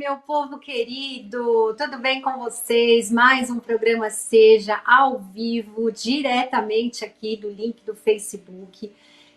meu povo querido, tudo bem com vocês? Mais um programa Seja ao vivo, diretamente aqui do link do Facebook.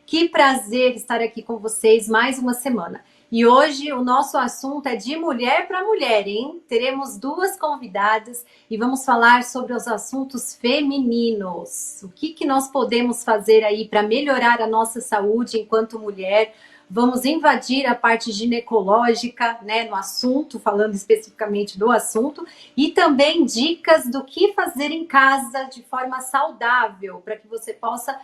Que prazer estar aqui com vocês mais uma semana. E hoje o nosso assunto é de mulher para mulher, hein? Teremos duas convidadas e vamos falar sobre os assuntos femininos. O que nós podemos fazer aí para melhorar a nossa saúde enquanto mulher? Vamos invadir a parte ginecológica, né, no assunto, falando especificamente do assunto, e também dicas do que fazer em casa de forma saudável, para que você possa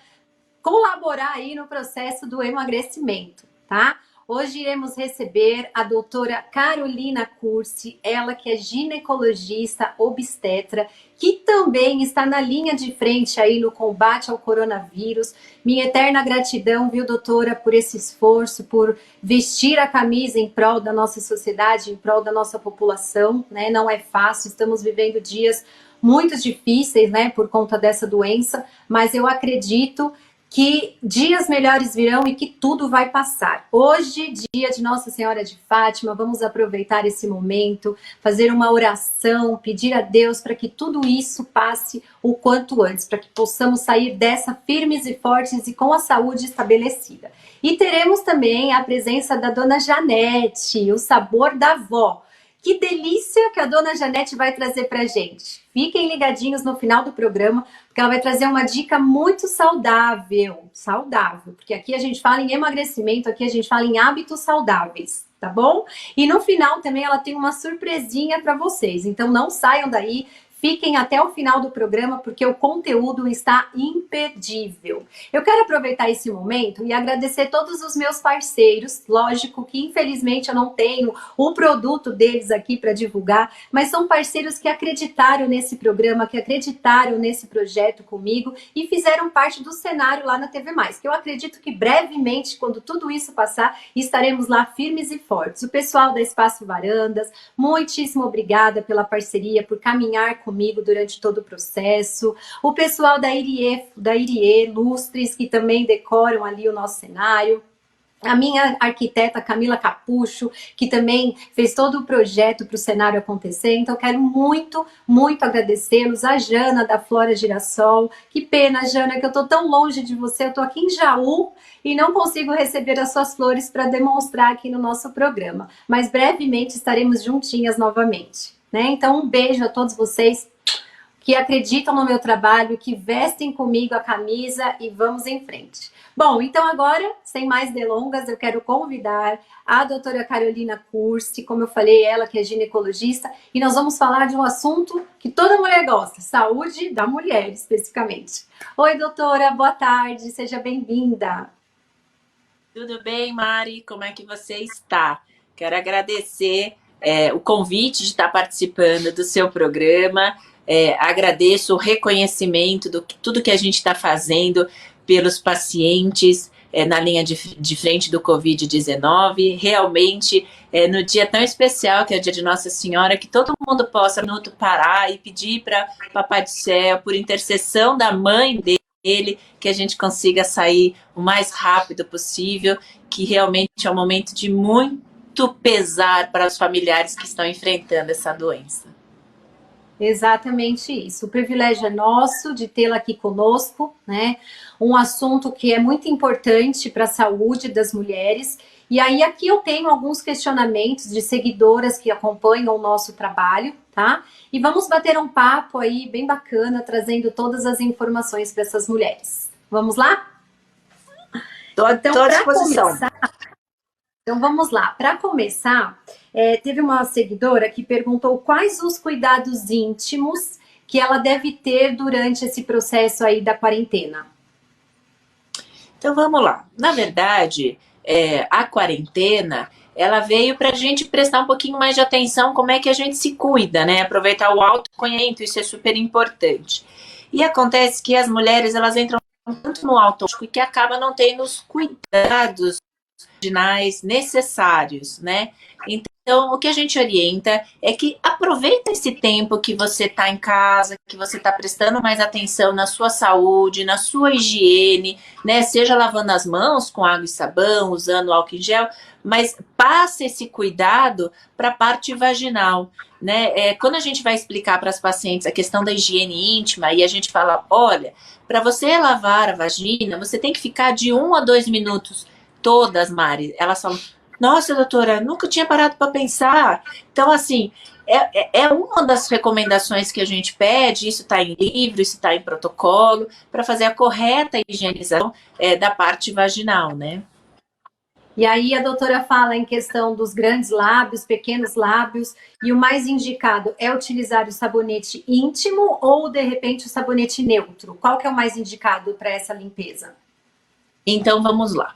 colaborar aí no processo do emagrecimento, tá? Hoje iremos receber a doutora Carolina Cursi, ela que é ginecologista obstetra, que também está na linha de frente aí no combate ao coronavírus. Minha eterna gratidão, viu, doutora, por esse esforço, por vestir a camisa em prol da nossa sociedade, em prol da nossa população, né? Não é fácil, estamos vivendo dias muito difíceis, né, por conta dessa doença, mas eu acredito que dias melhores virão e que tudo vai passar. Hoje, dia de Nossa Senhora de Fátima, vamos aproveitar esse momento, fazer uma oração, pedir a Deus para que tudo isso passe o quanto antes, para que possamos sair dessa firmes e fortes e com a saúde estabelecida. E teremos também a presença da Dona Janete, o sabor da avó. Que delícia que a Dona Janete vai trazer pra gente. Fiquem ligadinhos no final do programa, porque ela vai trazer uma dica muito saudável. Saudável, porque aqui a gente fala em emagrecimento, aqui a gente fala em hábitos saudáveis, tá bom? E no final também ela tem uma surpresinha para vocês, então não saiam daí. Fiquem até o final do programa, porque o conteúdo está imperdível. Eu quero aproveitar esse momento e agradecer todos os meus parceiros. Lógico que, infelizmente, eu não tenho o produto deles aqui para divulgar, mas são parceiros que acreditaram nesse programa, que acreditaram nesse projeto comigo e fizeram parte do cenário lá na TV+, que eu acredito que brevemente, quando tudo isso passar, estaremos lá firmes e fortes. O pessoal da Espaço Varandas, muitíssimo obrigada pela parceria, por caminhar comigo durante todo o processo, o pessoal da Irie Lustres, que também decoram ali o nosso cenário, a minha arquiteta Camila Capucho, que também fez todo o projeto para o cenário acontecer, então quero muito, muito agradecê-los, a Jana da Flora Girassol, que pena, Jana, que eu estou tão longe de você, eu estou aqui em Jaú e não consigo receber as suas flores para demonstrar aqui no nosso programa, mas brevemente estaremos juntinhas novamente. Né? Então, um beijo a todos vocês que acreditam no meu trabalho, que vestem comigo a camisa e vamos em frente. Bom, então agora, sem mais delongas, eu quero convidar a doutora Carolina Cursi, como eu falei, ela que é ginecologista, e nós vamos falar de um assunto que toda mulher gosta, saúde da mulher, especificamente. Oi, doutora, boa tarde, seja bem-vinda. Tudo bem, Mari? Como é que você está? Quero agradecer o convite de estar participando do seu programa, agradeço o reconhecimento do tudo que a gente está fazendo pelos pacientes na linha de frente do Covid-19, realmente no dia tão especial que é o dia de Nossa Senhora, que todo mundo possa parar e pedir para Papai do Céu, por intercessão da mãe dele, que a gente consiga sair o mais rápido possível, que realmente é um momento de muito pesar para os familiares que estão enfrentando essa doença. Exatamente isso. O privilégio é nosso de tê-la aqui conosco, né? Um assunto que é muito importante para a saúde das mulheres. E aí aqui eu tenho alguns questionamentos de seguidoras que acompanham o nosso trabalho, tá? E vamos bater um papo aí bem bacana, trazendo todas as informações para essas mulheres. Vamos lá? Estou à disposição. Então vamos lá, para começar, teve uma seguidora que perguntou quais os cuidados íntimos que ela deve ter durante esse processo aí da quarentena. Então vamos lá, na verdade, a quarentena, ela veio para a gente prestar um pouquinho mais de atenção como é que a gente se cuida, né? Aproveitar o autoconhecimento, isso é super importante. E acontece que as mulheres, elas entram tanto no automático que acaba não tendo os cuidados necessários, né? Então, Então, o que a gente orienta é que aproveita esse tempo que você está em casa, que você está prestando mais atenção na sua saúde, na sua higiene, né? Seja lavando as mãos com água e sabão, usando álcool em gel, mas passe esse cuidado para a parte vaginal, né? Quando a gente vai explicar para as pacientes a questão da higiene íntima e a gente fala, olha, para você lavar a vagina, você tem que ficar de 1 a 2 minutos. Todas, Mari, elas falam, nossa, doutora, nunca tinha parado para pensar. Então, assim, é uma das recomendações que a gente pede, isso está em livro, isso está em protocolo, para fazer a correta higienização da parte vaginal, né? E aí a doutora fala em questão dos grandes lábios, pequenos lábios, e o mais indicado é utilizar o sabonete íntimo ou, de repente, o sabonete neutro? Qual que é o mais indicado para essa limpeza? Então, vamos lá.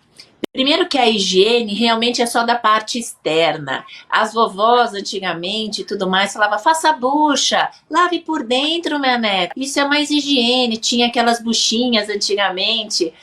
Primeiro que a higiene realmente é só da parte externa. As vovós, antigamente, e tudo mais, falavam, faça a bucha, lave por dentro, minha neta. Isso é mais higiene. Tinha aquelas buchinhas, antigamente,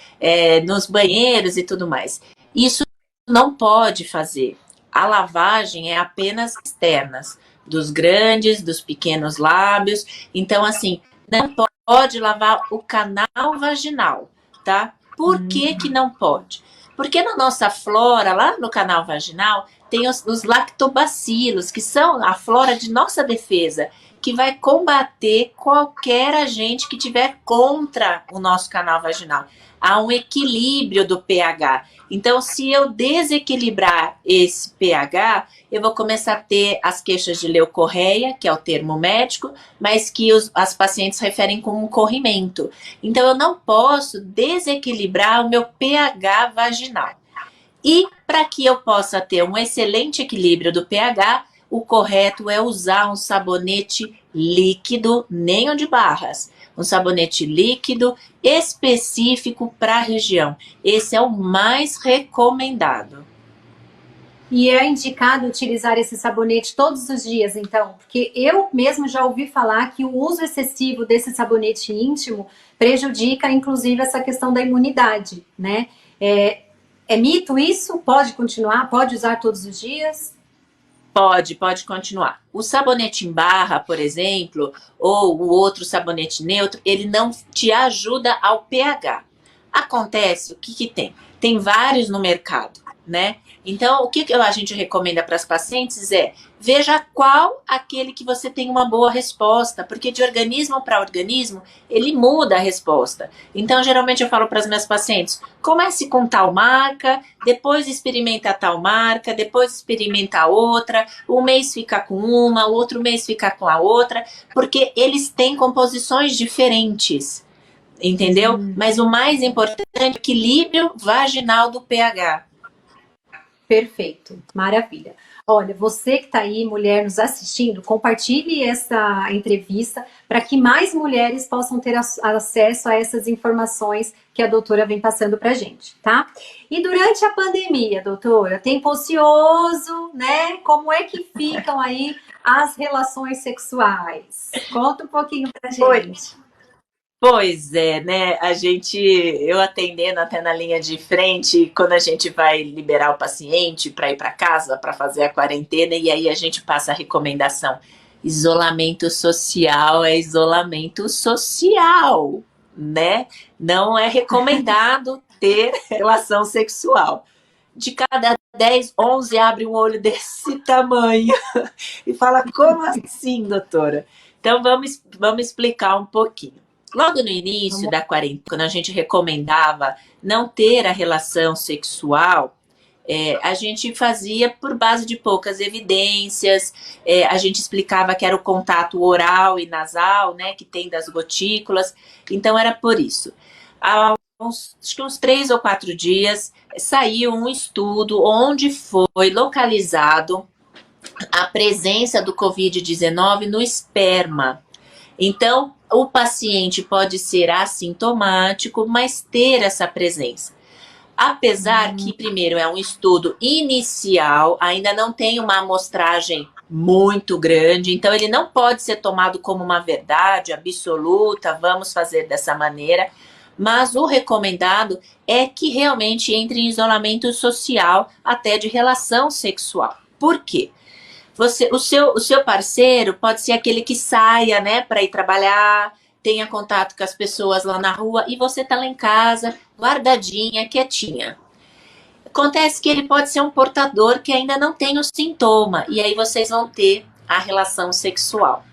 nos banheiros e tudo mais. Isso não pode fazer. A lavagem é apenas externas, dos grandes, dos pequenos lábios. Então, assim, não pode lavar o canal vaginal, tá? Por que que não pode? Porque na nossa flora, lá no canal vaginal, tem os lactobacilos, que são a flora de nossa defesa, que vai combater qualquer agente que tiver contra o nosso canal vaginal. Há um equilíbrio do pH. Então, se eu desequilibrar esse pH, eu vou começar a ter as queixas de leucorreia, que é o termo médico, mas que as pacientes referem como um corrimento. Então, eu não posso desequilibrar o meu pH vaginal. E para que eu possa ter um excelente equilíbrio do pH, o correto é usar um sabonete líquido, nem o de barras. Um sabonete líquido específico para a região. Esse é o mais recomendado. E é indicado utilizar esse sabonete todos os dias, então? Porque eu mesmo já ouvi falar que o uso excessivo desse sabonete íntimo prejudica, inclusive, essa questão da imunidade, né? É mito isso? Pode continuar? Pode usar todos os dias? Pode continuar. O sabonete em barra, por exemplo, ou o outro sabonete neutro, ele não te ajuda ao pH. Acontece, o que tem? Tem vários no mercado, né? Então, o que a gente recomenda para as pacientes é, veja qual aquele que você tem uma boa resposta, porque de organismo para organismo, ele muda a resposta. Então, geralmente eu falo para as minhas pacientes, comece com tal marca, depois experimenta tal marca, depois experimenta outra, um mês fica com uma, o outro mês fica com a outra, porque eles têm composições diferentes, entendeu? Mas o mais importante é o equilíbrio vaginal do pH. Perfeito, maravilha. Olha, você que está aí, mulher, nos assistindo, compartilhe essa entrevista para que mais mulheres possam ter acesso a essas informações que a doutora vem passando para a gente, tá? E durante a pandemia, doutora, tempo ocioso, né? Como é que ficam aí as relações sexuais? Conta um pouquinho para a gente. Pois é, né? Eu atendendo até na linha de frente, quando a gente vai liberar o paciente para ir para casa para fazer a quarentena, e aí a gente passa a recomendação: isolamento social é isolamento social, né? Não é recomendado ter relação sexual. De cada 10, 11 abre um olho desse tamanho e fala: como assim, doutora? Então vamos explicar um pouquinho. Logo no início da quarentena, quando a gente recomendava não ter a relação sexual, a gente fazia por base de poucas evidências, a gente explicava que era o contato oral e nasal, né, que tem das gotículas, então era por isso. Acho que uns 3 ou 4 dias, saiu um estudo onde foi localizado a presença do Covid-19 no esperma. Então, o paciente pode ser assintomático, mas ter essa presença. Apesar que, primeiro, é um estudo inicial, ainda não tem uma amostragem muito grande, então ele não pode ser tomado como uma verdade absoluta, vamos fazer dessa maneira, mas o recomendado é que realmente entre em isolamento social até de relação sexual. Por quê? O seu parceiro pode ser aquele que saia, né, para ir trabalhar, tenha contato com as pessoas lá na rua e você tá lá em casa, guardadinha, quietinha. Acontece que ele pode ser um portador que ainda não tem o sintoma e aí vocês vão ter a relação sexual.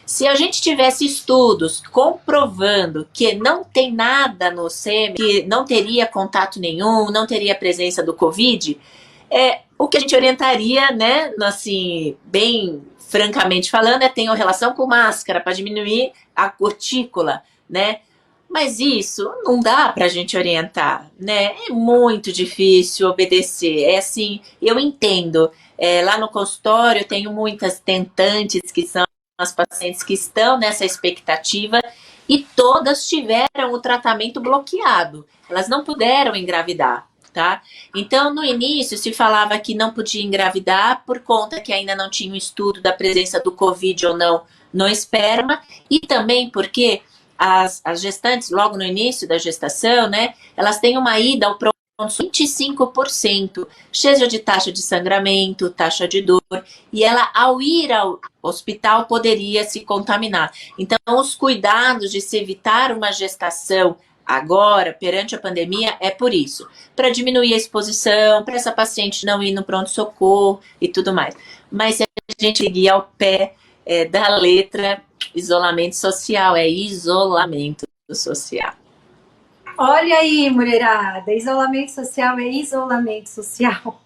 Se a gente tivesse estudos comprovando que não tem nada no sêmen, que não teria contato nenhum, não teria presença do Covid, o que a gente orientaria, né, assim, bem francamente falando, tenham relação com máscara para diminuir a gotícula, né? Mas isso não dá para a gente orientar, né? É muito difícil obedecer. É assim, eu entendo. Lá no consultório eu tenho muitas tentantes que são as pacientes que estão nessa expectativa e todas tiveram o tratamento bloqueado. Elas não puderam engravidar, tá? Então, no início se falava que não podia engravidar por conta que ainda não tinha um estudo da presença do Covid ou não no esperma e também porque as gestantes, logo no início da gestação, né, elas têm uma ida ao pronto 25%, seja de taxa de sangramento, taxa de dor, e ela, ao ir ao hospital, poderia se contaminar. Então, os cuidados de se evitar uma gestação agora, perante a pandemia, é por isso. Para diminuir a exposição, para essa paciente não ir no pronto-socorro e tudo mais. Mas se a gente seguir ao pé da letra, isolamento social, isolamento social. Olha aí, mulherada, isolamento social é isolamento social.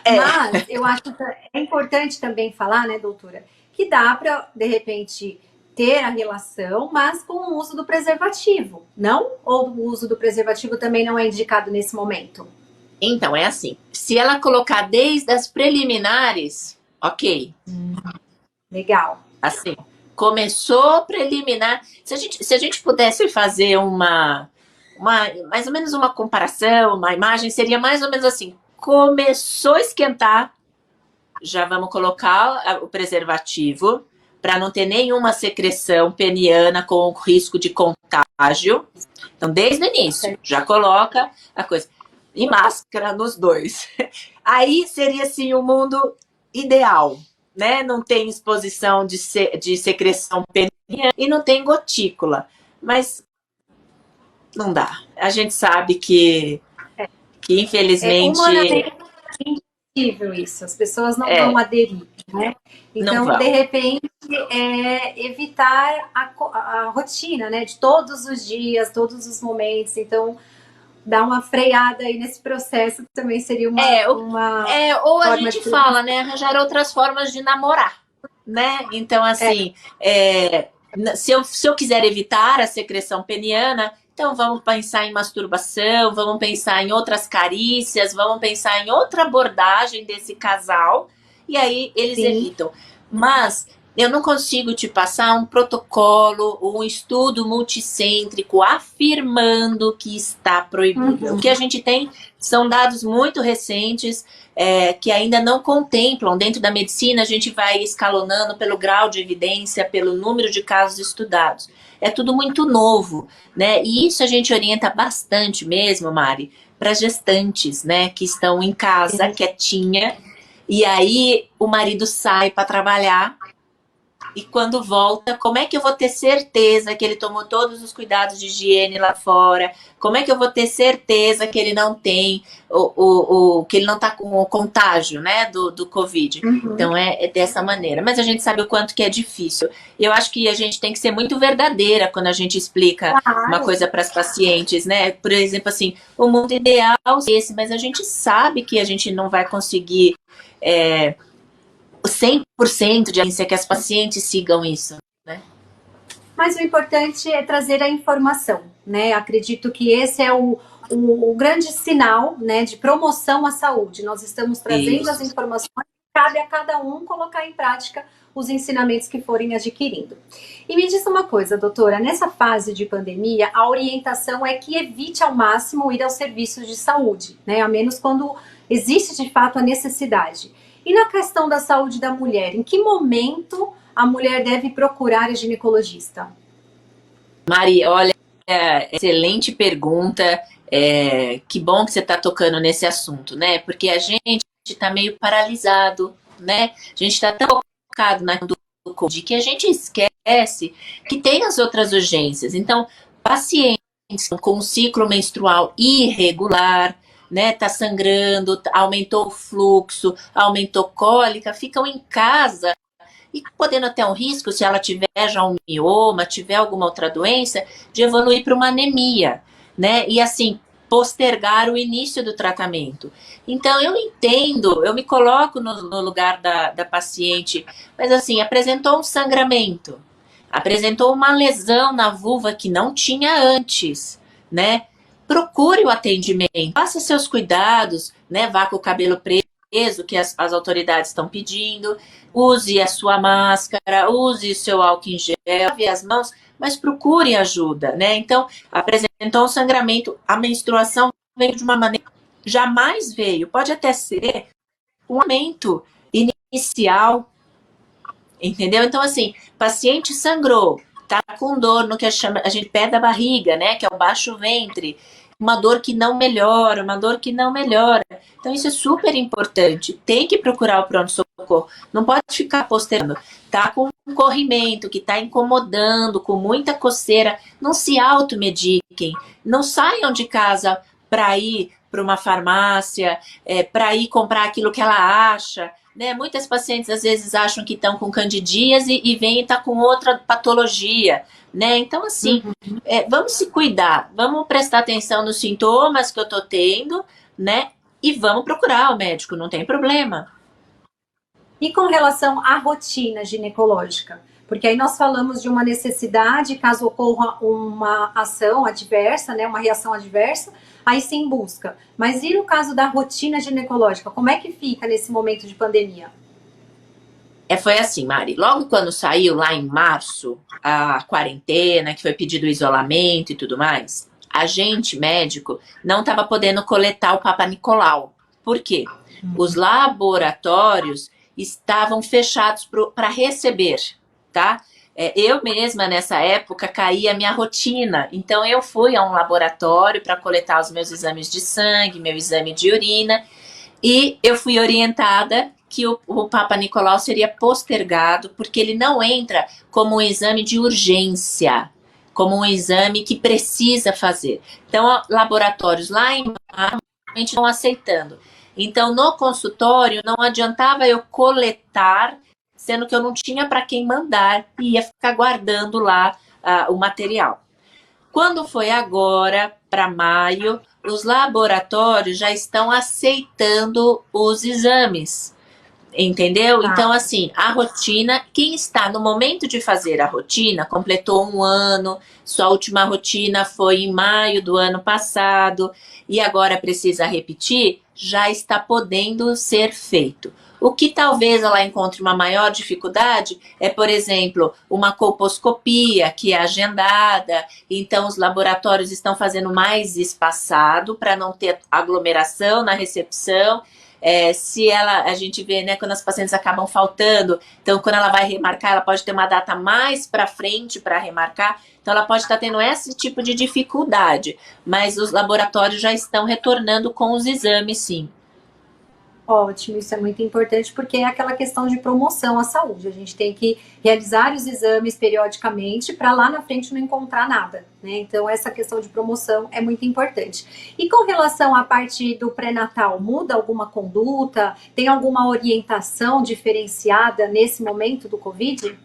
Mas eu acho que é importante também falar, né, doutora, que dá para, de repente, ter a relação, mas com o uso do preservativo, não? Ou o uso do preservativo também não é indicado nesse momento? Então, é assim, se ela colocar desde as preliminares, ok. Legal. Assim, começou preliminar. Se a gente pudesse fazer mais ou menos uma comparação, uma imagem, seria mais ou menos assim: começou a esquentar, já vamos colocar o preservativo para não ter nenhuma secreção peniana com risco de contágio. Então, desde o início, já coloca a coisa. E máscara nos dois. Aí seria assim o mundo ideal, né? Não tem exposição de secreção peniana e não tem gotícula. Mas não dá. A gente sabe que infelizmente humanamente impossível isso. As pessoas não vão aderir, né? Então, de repente, evitar a rotina, né? De todos os dias, todos os momentos. Então, dar uma freada aí nesse processo também seria uma ou a gente fala, né? Arranjar outras formas de namorar, né? Então, assim, se eu quiser evitar a secreção peniana, então vamos pensar em masturbação, vamos pensar em outras carícias, vamos pensar em outra abordagem desse casal, e aí eles evitam. Mas eu não consigo te passar um protocolo, um estudo multicêntrico afirmando que está proibido. Uhum. O que a gente tem são dados muito recentes que ainda não contemplam. Dentro da medicina, a gente vai escalonando pelo grau de evidência, pelo número de casos estudados. É tudo muito novo, né? E isso a gente orienta bastante mesmo, Mari, para gestantes, né? Que estão em casa, quietinha, e aí o marido sai para trabalhar. E quando volta, como é que eu vou ter certeza que ele tomou todos os cuidados de higiene lá fora? Como é que eu vou ter certeza que ele não tem que ele não está com o contágio, né, do Covid? Uhum. Então é dessa maneira. Mas a gente sabe o quanto que é difícil. Eu acho que a gente tem que ser muito verdadeira quando a gente explica uma coisa para as pacientes, né? Por exemplo, assim, o mundo ideal é esse, mas a gente sabe que a gente não vai conseguir 100% de agência que as pacientes sigam isso, né? Mas o importante é trazer a informação, né? Acredito que esse é o grande sinal, né, de promoção à saúde. Nós estamos trazendo as informações, cabe a cada um colocar em prática os ensinamentos que forem adquirindo. E me diz uma coisa, doutora, nessa fase de pandemia, a orientação é que evite ao máximo ir aos serviços de saúde, né? A menos quando existe de fato a necessidade. E na questão da saúde da mulher, em que momento a mulher deve procurar a ginecologista? Mari, olha, excelente pergunta. Que bom que você está tocando nesse assunto, né? Porque a gente está meio paralisado, né? A gente está tão focado na do Covid que a gente esquece que tem as outras urgências. Então, pacientes com um ciclo menstrual irregular, né, tá sangrando, aumentou o fluxo, aumentou cólica, ficam em casa e podendo até um risco, se ela tiver já um mioma, tiver alguma outra doença, de evoluir para uma anemia, né? E assim, postergar o início do tratamento. Então, eu entendo, eu me coloco no lugar da paciente, mas assim, apresentou um sangramento, apresentou uma lesão na vulva que não tinha antes, né? Procure o atendimento, faça seus cuidados, né? Vá com o cabelo preso, que as autoridades estão pedindo, use a sua máscara, use o seu álcool em gel, lave as mãos, mas procure ajuda, né? Então, apresentou um sangramento, a menstruação veio de uma maneira, jamais veio, pode até ser um aumento inicial, entendeu? Então, assim, paciente sangrou, tá com dor no que a gente pé da barriga, né? Que é o baixo ventre, uma dor que não melhora, uma dor que não melhora. Então, isso é super importante. Tem que procurar o pronto-socorro. Não pode ficar postergando. Tá com um corrimento que está incomodando, com muita coceira. Não se automediquem. Não saiam de casa para ir para uma farmácia, para ir comprar aquilo que ela acha. Né? Muitas pacientes às vezes acham que estão com candidíase e vêm e tá com outra patologia. Né? Então, assim, vamos se cuidar, vamos prestar atenção nos sintomas que eu tô tendo, né? E vamos procurar o médico, não tem problema. E com relação à rotina ginecológica? Porque aí nós falamos de uma necessidade, caso ocorra uma ação adversa, né, uma reação adversa, aí sim busca. Mas e no caso da rotina ginecológica, como é que fica nesse momento de pandemia? Foi assim, Mari, logo quando saiu lá em março a quarentena, que foi pedido o isolamento e tudo mais, a gente, médico, não estava podendo coletar o Papa Nicolau. Por quê? Os laboratórios estavam fechados para receber, tá? Eu mesma, nessa época, caí a minha rotina. Então, eu fui a um laboratório para coletar os meus exames de sangue, meu exame de urina, e eu fui orientada que o Papa Nicolau seria postergado, porque ele não entra como um exame de urgência, como um exame que precisa fazer. Então, laboratórios lá em realmente não aceitando. Então, no consultório, não adiantava eu coletar, sendo que eu não tinha para quem mandar e ia ficar guardando lá o material. Quando foi agora, para maio, os laboratórios já estão aceitando os exames. Entendeu? Então, assim, a rotina, quem está no momento de fazer a rotina, completou um ano, sua última rotina foi em maio do ano passado, e agora precisa repetir, já está podendo ser feito. O que talvez ela encontre uma maior dificuldade é, por exemplo, uma colposcopia que é agendada, então os laboratórios estão fazendo mais espaçado para não ter aglomeração na recepção. Se a gente vê, né, quando as pacientes acabam faltando, então quando ela vai remarcar, ela pode ter uma data mais para frente para remarcar, então ela pode estar tendo esse tipo de dificuldade, mas os laboratórios já estão retornando com os exames, sim. Ótimo, isso é muito importante porque é aquela questão de promoção à saúde. A gente tem que realizar os exames periodicamente para lá na frente não encontrar nada, né? Então, essa questão de promoção é muito importante. E com relação à parte do pré-natal, muda alguma conduta? Tem alguma orientação diferenciada nesse momento do Covid?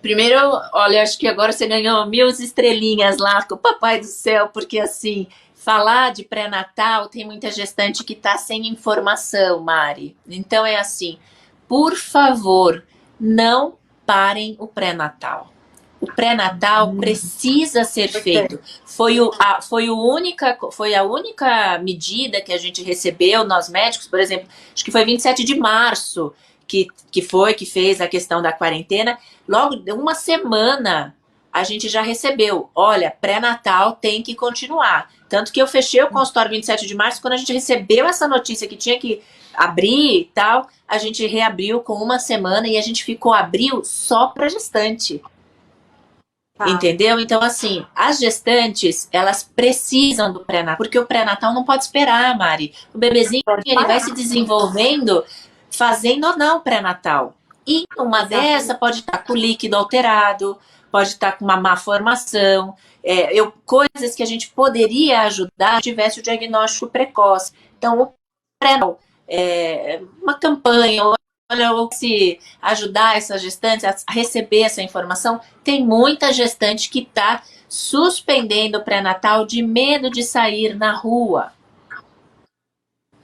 Primeiro, olha, acho que agora você ganhou 1000 estrelinhas lá com o Papai do Céu, porque assim, falar de pré-natal tem muita gestante que está sem informação, Mari. Então é assim, por favor, não parem o pré-natal. O pré-natal precisa ser feito. Foi a única medida que a gente recebeu, nós médicos, por exemplo, acho que foi 27 de março, que fez a questão da quarentena. Logo, uma semana, a gente já recebeu. Olha, pré-natal tem que continuar. Tanto que eu fechei o consultório 27 de março, quando a gente recebeu essa notícia que tinha que abrir e tal, a gente reabriu com uma semana e a gente ficou abril só para gestante. Entendeu? Então, assim, as gestantes, elas precisam do pré-natal, porque o pré-natal não pode esperar, Mari. O bebezinho, ele vai se desenvolvendo fazendo ou não pré-natal. E uma dessa pode estar com o líquido alterado, pode estar com uma má formação, coisas que a gente poderia ajudar se tivesse o diagnóstico precoce. Então, o pré-natal, uma campanha, olha, se ajudar essas gestantes a receber essa informação, tem muita gestante que está suspendendo o pré-natal de medo de sair na rua.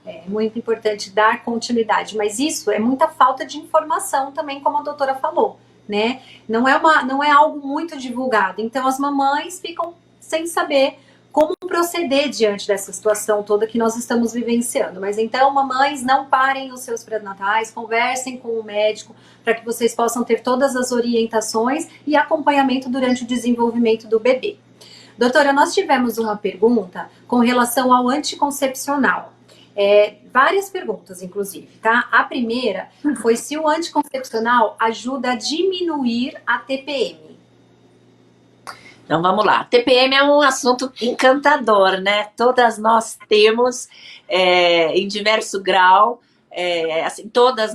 É muito importante dar continuidade, mas isso é muita falta de informação também, como a doutora falou, né? Não é algo muito divulgado, então as mamães ficam sem saber como proceder diante dessa situação toda que nós estamos vivenciando. Mas então, mamães, não parem os seus pré-natais, conversem com o médico para que vocês possam ter todas as orientações e acompanhamento durante o desenvolvimento do bebê. Doutora, nós tivemos uma pergunta com relação ao anticoncepcional. Várias perguntas, inclusive, tá? A primeira foi se o anticoncepcional ajuda a diminuir a TPM. Então vamos lá. TPM é um assunto encantador, né? Todas nós temos em diverso grau, assim, todas,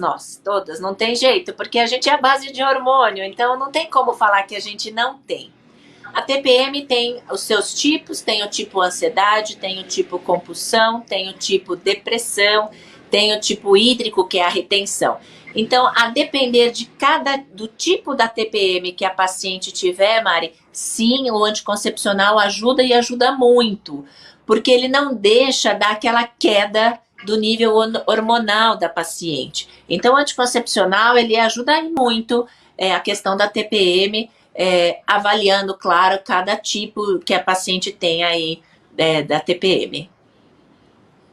não tem jeito, porque a gente é a base de hormônio, então não tem como falar que a gente não tem. A TPM tem os seus tipos, tem o tipo ansiedade, tem o tipo compulsão, tem o tipo depressão, tem o tipo hídrico, que é a retenção. Então, a depender do tipo da TPM que a paciente tiver, Mari, sim, o anticoncepcional ajuda e ajuda muito, porque ele não deixa dar aquela queda do nível hormonal da paciente. Então, o anticoncepcional, ele ajuda muito a questão da TPM, avaliando, claro, cada tipo que a paciente tem aí da TPM.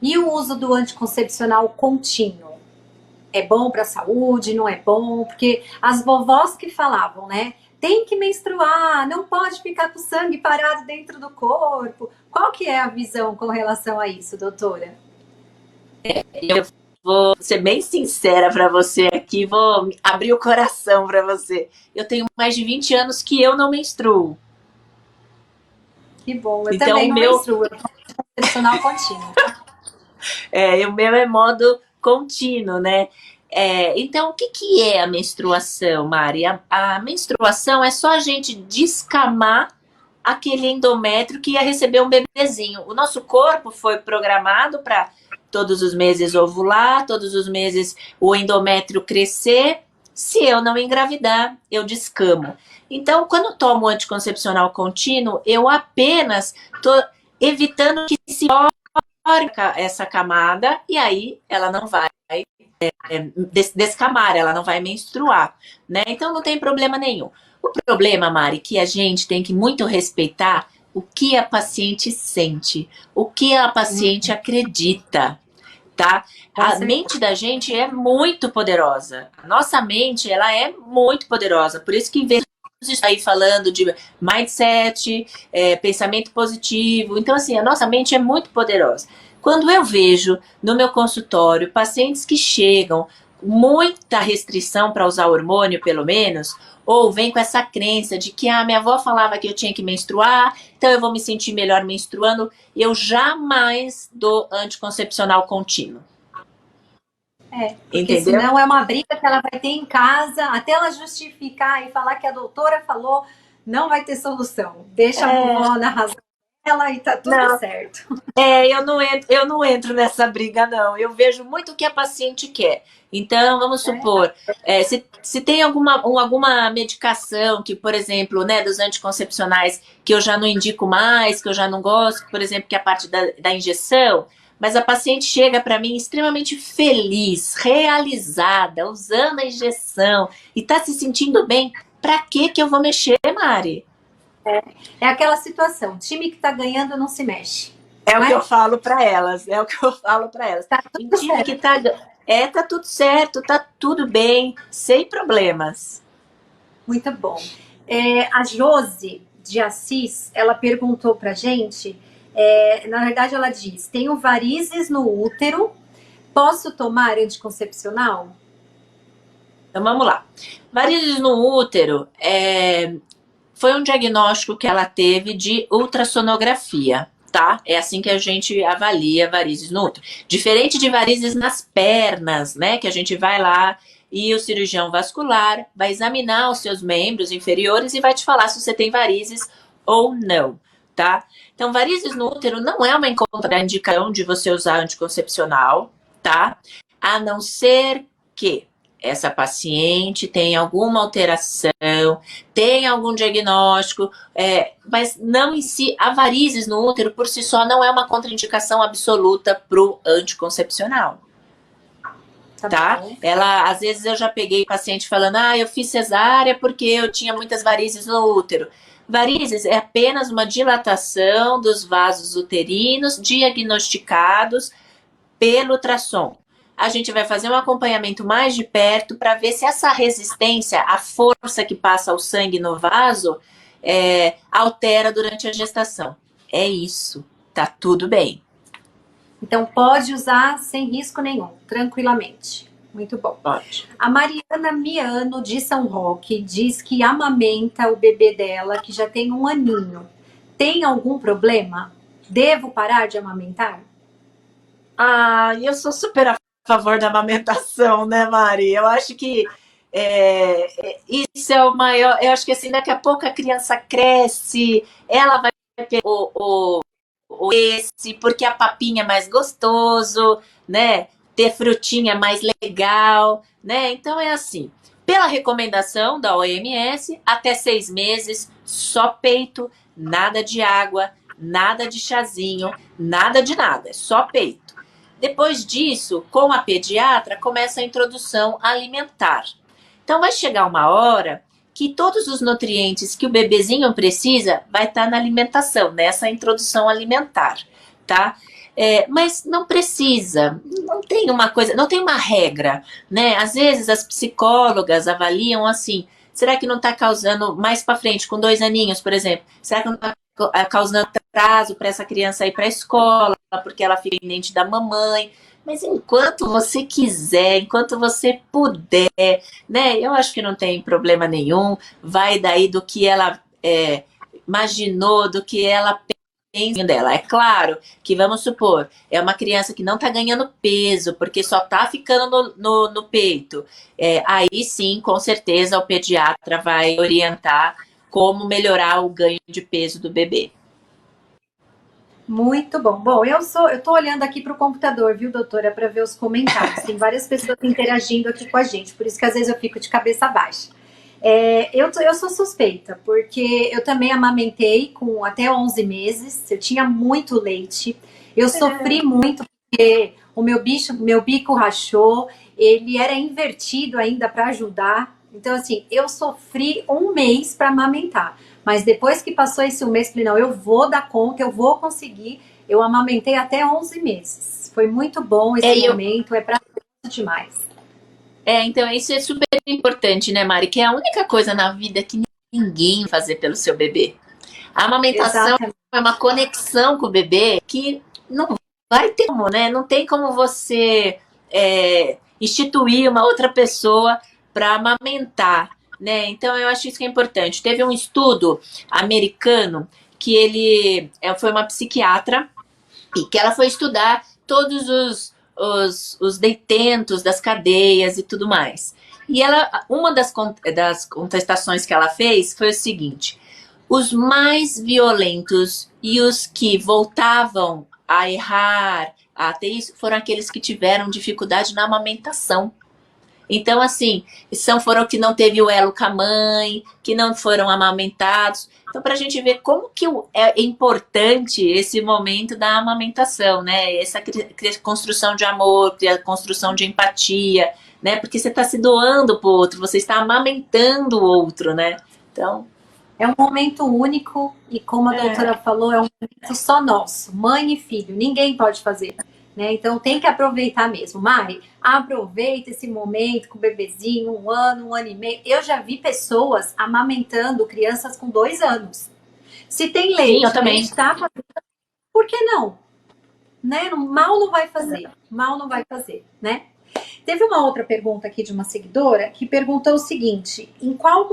E o uso do anticoncepcional contínuo? É bom para a saúde, não é bom? Porque as vovós que falavam, né? Tem que menstruar, não pode ficar com sangue parado dentro do corpo. Qual que é a visão com relação a isso, doutora? Eu vou ser bem sincera para você aqui, vou abrir o coração para você. Eu tenho mais de 20 anos que eu não menstruo. Que bom, eu então, também não menstruo, eu tenho anticoncepcional contínuo. O meu é modo contínuo, né? Então, o que é a menstruação, Mari? A menstruação é só a gente descamar aquele endométrio que ia receber um bebezinho. O nosso corpo foi programado para todos os meses ovular, todos os meses o endométrio crescer. Se eu não engravidar, eu descamo. Então, quando eu tomo anticoncepcional contínuo, eu apenas estou evitando que se essa camada e aí ela não vai descamar, ela não vai menstruar, né? Então não tem problema nenhum. O problema, Mari, que a gente tem que muito respeitar o que a paciente sente, o que a paciente acredita, tá? A mente da gente é muito poderosa. A nossa mente, ela é muito poderosa. Por isso que aí falando de mindset, pensamento positivo. Então, assim, a nossa mente é muito poderosa. Quando eu vejo no meu consultório pacientes que chegam com muita restrição para usar hormônio, pelo menos, ou vem com essa crença de que minha avó falava que eu tinha que menstruar, então eu vou me sentir melhor menstruando, eu jamais dou anticoncepcional contínuo. Porque entendeu? Senão é uma briga que ela vai ter em casa, até ela justificar e falar que a doutora falou, não vai ter solução. Deixa a vovó na razão dela e tá tudo certo. Eu não entro nessa briga, não. Eu vejo muito o que a paciente quer. Então, vamos supor, se tem alguma medicação que, por exemplo, né, dos anticoncepcionais, que eu já não indico mais, que eu já não gosto, por exemplo, que é a parte da injeção, mas a paciente chega para mim extremamente feliz, realizada, usando a injeção e está se sentindo bem. Para que eu vou mexer, Mari? É aquela situação, time que está ganhando não se mexe. O que eu falo para elas, Tá tudo time certo. Que tá tudo certo, tá tudo bem, sem problemas. Muito bom. A Josi de Assis, ela perguntou pra gente... na verdade, ela diz: tenho varizes no útero, posso tomar anticoncepcional? Então vamos lá. Varizes no útero foi um diagnóstico que ela teve de ultrassonografia. tá? É assim que a gente avalia varizes no útero. Diferente de varizes nas pernas, né? Que a gente vai lá e o cirurgião vascular vai examinar os seus membros inferiores e vai te falar se você tem varizes ou não, tá? Então, varizes no útero não é uma contraindicação de você usar anticoncepcional, tá? A não ser que essa paciente tenha alguma alteração, tenha algum diagnóstico, mas não em si, a varizes no útero por si só não é uma contraindicação absoluta para o anticoncepcional. Tá? Ela, às vezes eu já peguei paciente falando, eu fiz cesárea porque eu tinha muitas varizes no útero. Varizes é apenas uma dilatação dos vasos uterinos diagnosticados pelo ultrassom. A gente vai fazer um acompanhamento mais de perto para ver se essa resistência, a força que passa o sangue no vaso, altera durante a gestação. É isso, tá tudo bem. Então, pode usar sem risco nenhum, tranquilamente. Muito bom. Pode. A Mariana Miano, de São Roque, diz que amamenta o bebê dela, que já tem 1 aninho. Tem algum problema? Devo parar de amamentar? Eu sou super a favor da amamentação, né, Mari? Eu acho que isso é o maior... Eu acho que assim, daqui a pouco a criança cresce, ela vai ter porque a papinha é mais gostoso, né? Ter frutinha é mais legal, né? Então é assim, pela recomendação da OMS, até 6 meses, só peito, nada de água, nada de chazinho, nada de nada, só peito. Depois disso, com a pediatra, começa a introdução alimentar. Então vai chegar uma hora que todos os nutrientes que o bebezinho precisa vai estar na alimentação, nessa introdução alimentar, tá? Mas não precisa, não tem uma coisa, não tem uma regra, né? Às vezes as psicólogas avaliam assim, será que não está causando mais para frente, com 2 aninhos, por exemplo, será que não está causando atraso para essa criança ir para a escola, porque ela fica dependente da mamãe? Mas enquanto você quiser, enquanto você puder, né? Eu acho que não tem problema nenhum. Vai daí do que ela imaginou, do que ela pensa dela. É claro que, vamos supor, é uma criança que não está ganhando peso, porque só está ficando no peito. Aí sim, com certeza, o pediatra vai orientar como melhorar o ganho de peso do bebê. Muito bom. Bom, eu tô olhando aqui para o computador, viu, doutora, para ver os comentários. Tem várias pessoas interagindo aqui com a gente, por isso que às vezes eu fico de cabeça baixa. Eu sou suspeita, porque eu também amamentei com até 11 meses, eu tinha muito leite, eu sofri muito porque o meu bico rachou, ele era invertido ainda para ajudar. Então, assim, eu sofri 1 mês para amamentar. Mas depois que passou esse 1 mês, falei, não, eu vou dar conta, eu vou conseguir. Eu amamentei até 11 meses. Foi muito bom esse momento, é prazeroso demais. Então isso é super importante, né, Mari? Que é a única coisa na vida que ninguém vai fazer pelo seu bebê. A amamentação é uma conexão com o bebê que não vai ter como, né? Não tem como você instituir uma outra pessoa para amamentar, né? Então eu acho isso que é importante. Teve um estudo americano que ele foi uma psiquiatra e que ela foi estudar todos os detentos das cadeias e tudo mais. E uma das contestações que ela fez foi o seguinte: os mais violentos e os que voltavam a errar, a ter isso, foram aqueles que tiveram dificuldade na amamentação. Então, assim, foram que não teve o elo com a mãe, que não foram amamentados. Então, para a gente ver como que é importante esse momento da amamentação, né? Essa construção de amor, a construção de empatia, né? Porque você está se doando para o outro, você está amamentando o outro, né? Então... é um momento único e, como a doutora falou, é um momento só nosso, mãe e filho, ninguém pode fazer. Né? Então tem que aproveitar mesmo. Mari, aproveita esse momento com o bebezinho, 1 ano, 1 ano e meio. Eu já vi pessoas amamentando crianças com 2 anos. Se tem leite, eu também. Tá fazendo, por que não? Né? Mal não vai fazer. Mal não vai fazer, né? Teve uma outra pergunta aqui de uma seguidora que perguntou o seguinte: em qual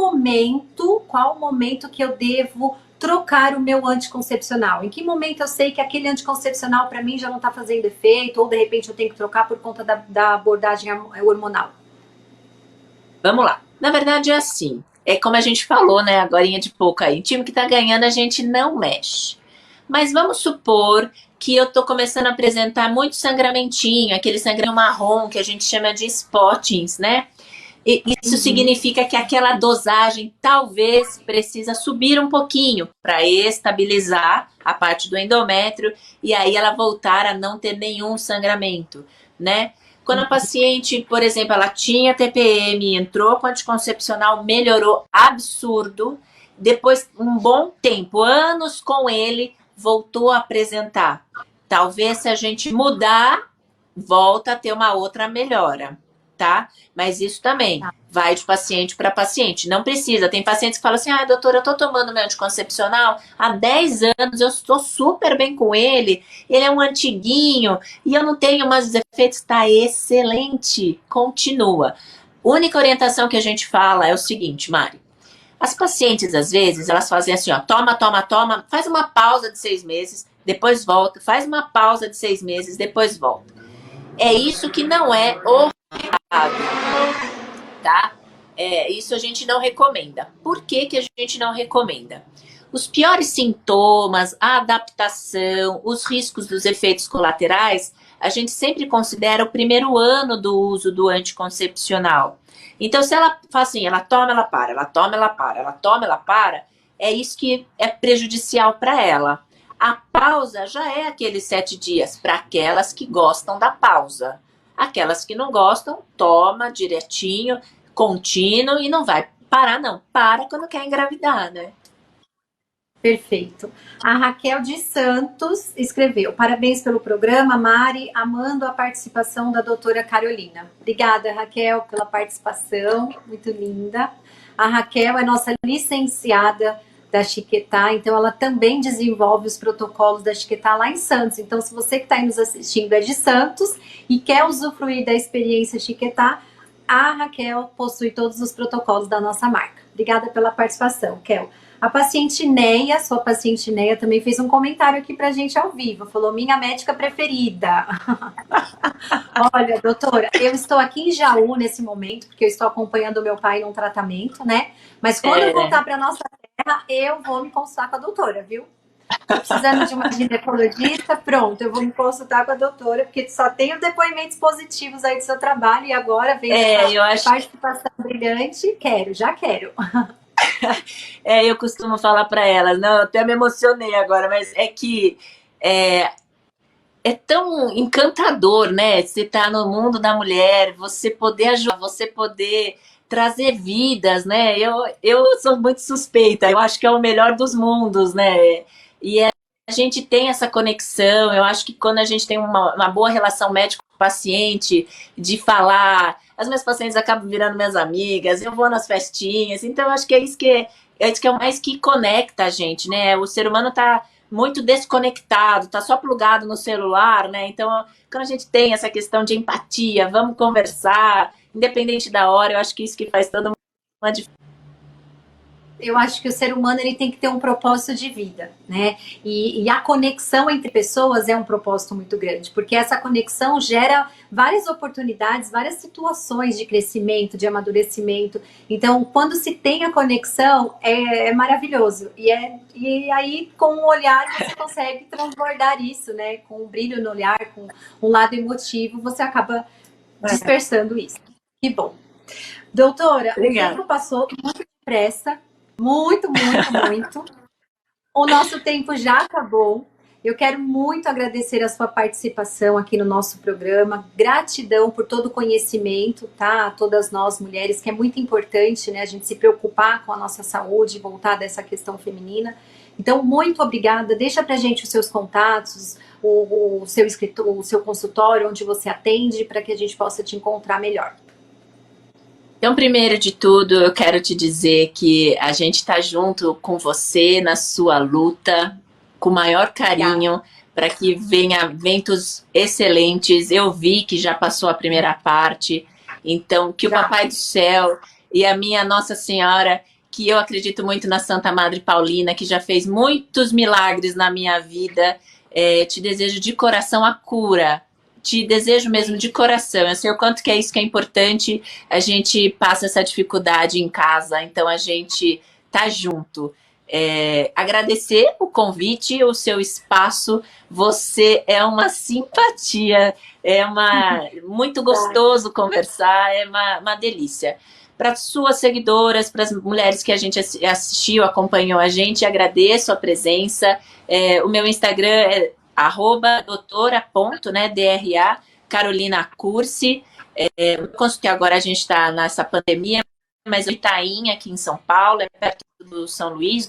momento que eu devo trocar o meu anticoncepcional? Em que momento eu sei que aquele anticoncepcional para mim já não está fazendo efeito, ou de repente eu tenho que trocar por conta da abordagem hormonal? Vamos lá. Na verdade é assim, é como a gente falou, né, agorinha de pouco aí, time que tá ganhando a gente não mexe. Mas vamos supor que eu tô começando a apresentar muito sangramentinho, aquele sangramento marrom que a gente chama de spottings, né? E isso significa que aquela dosagem talvez precisa subir um pouquinho para estabilizar a parte do endométrio e aí ela voltar a não ter nenhum sangramento, né? Quando a paciente, por exemplo, ela tinha TPM, entrou com anticoncepcional, melhorou absurdo, depois um bom tempo, anos com ele, voltou a apresentar. Talvez se a gente mudar, volta a ter uma outra melhora, tá? Mas isso também vai de paciente para paciente. Não precisa. Tem pacientes que falam assim, doutora, eu tô tomando meu anticoncepcional há 10 anos, eu estou super bem com ele é um antiguinho e eu não tenho mais os efeitos. Tá excelente. Continua. A única orientação que a gente fala é o seguinte, Mari. As pacientes, às vezes, elas fazem assim, ó, toma, faz uma pausa de 6 meses, depois volta, faz uma pausa de 6 meses, depois volta. É isso que não é o tá? Isso a gente não recomenda. Por que que a gente não recomenda? Os piores sintomas, a adaptação, os riscos dos efeitos colaterais, a gente sempre considera o primeiro ano do uso do anticoncepcional. Então, se ela faz assim, ela toma, ela para, ela toma, ela para, ela toma, ela para, é isso que é prejudicial para ela. A pausa já é aqueles 7 dias para aquelas que gostam da pausa. Aquelas que não gostam, toma direitinho, contínuo e não vai parar, não. Para quando quer engravidar, né? Perfeito. A Raquel de Santos escreveu: parabéns pelo programa, Mari, amando a participação da doutora Carolina. Obrigada, Raquel, pela participação, muito linda. A Raquel é nossa licenciada da Chiquetá, então ela também desenvolve os protocolos da Chiquetá lá em Santos. Então, se você que está aí nos assistindo é de Santos e quer usufruir da experiência Chiquetá, a Raquel possui todos os protocolos da nossa marca. Obrigada pela participação, Kel. A paciente Neia, sua paciente Neia, também fez um comentário aqui pra gente ao vivo. Falou, minha médica preferida. Olha, doutora, eu estou aqui em Jaú nesse momento, porque eu estou acompanhando o meu pai num tratamento, né? Mas quando eu voltar pra nossa terra, eu vou me consultar com a doutora, viu? Tô precisando de uma ginecologista, pronto, eu vou me consultar com a doutora, porque só tenho depoimentos positivos aí do seu trabalho e agora vem essa participação brilhante. Já quero. Eu costumo falar para elas, não, eu até me emocionei agora, mas é que é tão encantador, né? Você tá no mundo da mulher, você poder ajudar, você poder trazer vidas, né? Eu sou muito suspeita, eu acho que é o melhor dos mundos, né? E a gente tem essa conexão, eu acho que quando a gente tem uma boa relação médico-paciente, de falar, as minhas pacientes acabam virando minhas amigas, eu vou nas festinhas, então eu acho que é isso que é o mais que conecta a gente, né? O ser humano tá muito desconectado, tá só plugado no celular, né? Então, quando a gente tem essa questão de empatia, vamos conversar, independente da hora, eu acho que isso que faz toda uma diferença. Eu acho que o ser humano ele tem que ter um propósito de vida, né? E a conexão entre pessoas é um propósito muito grande, porque essa conexão gera várias oportunidades, várias situações de crescimento, de amadurecimento. Então, quando se tem a conexão, é maravilhoso. E aí, com o olhar, você consegue transbordar isso, né? Com um brilho no olhar, com um lado emotivo, você acaba dispersando isso. Que bom. Doutora, Obrigada. O tempo passou muito depressa. Muito, muito, muito. O nosso tempo já acabou. Eu quero muito agradecer a sua participação aqui no nosso programa. Gratidão por todo o conhecimento, tá? A todas nós mulheres, que é muito importante, né? A gente se preocupar com a nossa saúde, voltar dessa questão feminina. Então, muito obrigada. Deixa pra gente os seus contatos, o seu escritório, o seu consultório, onde você atende, para que a gente possa te encontrar melhor. Então, primeiro de tudo, eu quero te dizer que a gente está junto com você na sua luta, com o maior carinho, para que venha eventos excelentes. Eu vi que já passou a primeira parte, então que o Papai do Céu e a minha Nossa Senhora que eu acredito muito na Santa Madre Paulina, que já fez muitos milagres na minha vida. Te desejo de coração a cura. Te desejo mesmo de coração. Eu sei o quanto que é isso que é importante. A gente passa essa dificuldade em casa, então a gente tá junto. Agradecer o convite, o seu espaço. Você é uma simpatia, muito gostoso conversar, é uma delícia. Para suas seguidoras, para as mulheres que a gente assistiu, acompanhou a gente, agradeço a presença. O meu Instagram é @doutora. DRA Carolina Cursi. Que agora a gente está nessa pandemia, mas Itaim, aqui em São Paulo, é perto do São Luís,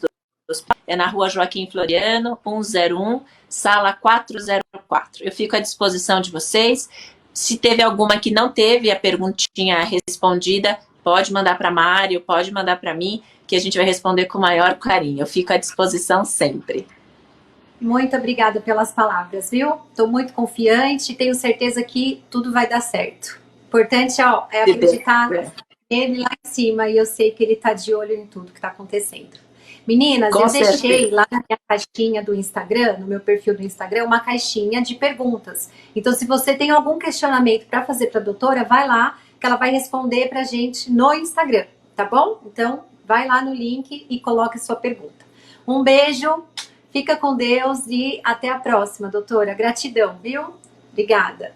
na rua Joaquim Floriano, 101, sala 404. Eu fico à disposição de vocês. Se teve alguma que não teve a perguntinha respondida, pode mandar para a Mário, pode mandar para mim, que a gente vai responder com o maior carinho. Eu fico à disposição sempre. Muito obrigada pelas palavras, viu? Estou muito confiante e tenho certeza que tudo vai dar certo. Importante é acreditar nele lá em cima, e eu sei que ele está de olho em tudo que está acontecendo. Meninas, eu deixei lá na minha caixinha do Instagram, no meu perfil do Instagram, uma caixinha de perguntas. Então, se você tem algum questionamento para fazer para a doutora, vai lá, que ela vai responder para a gente no Instagram, tá bom? Então, vai lá no link e coloque sua pergunta. Um beijo, fica com Deus e até a próxima, doutora. Gratidão, viu? Obrigada.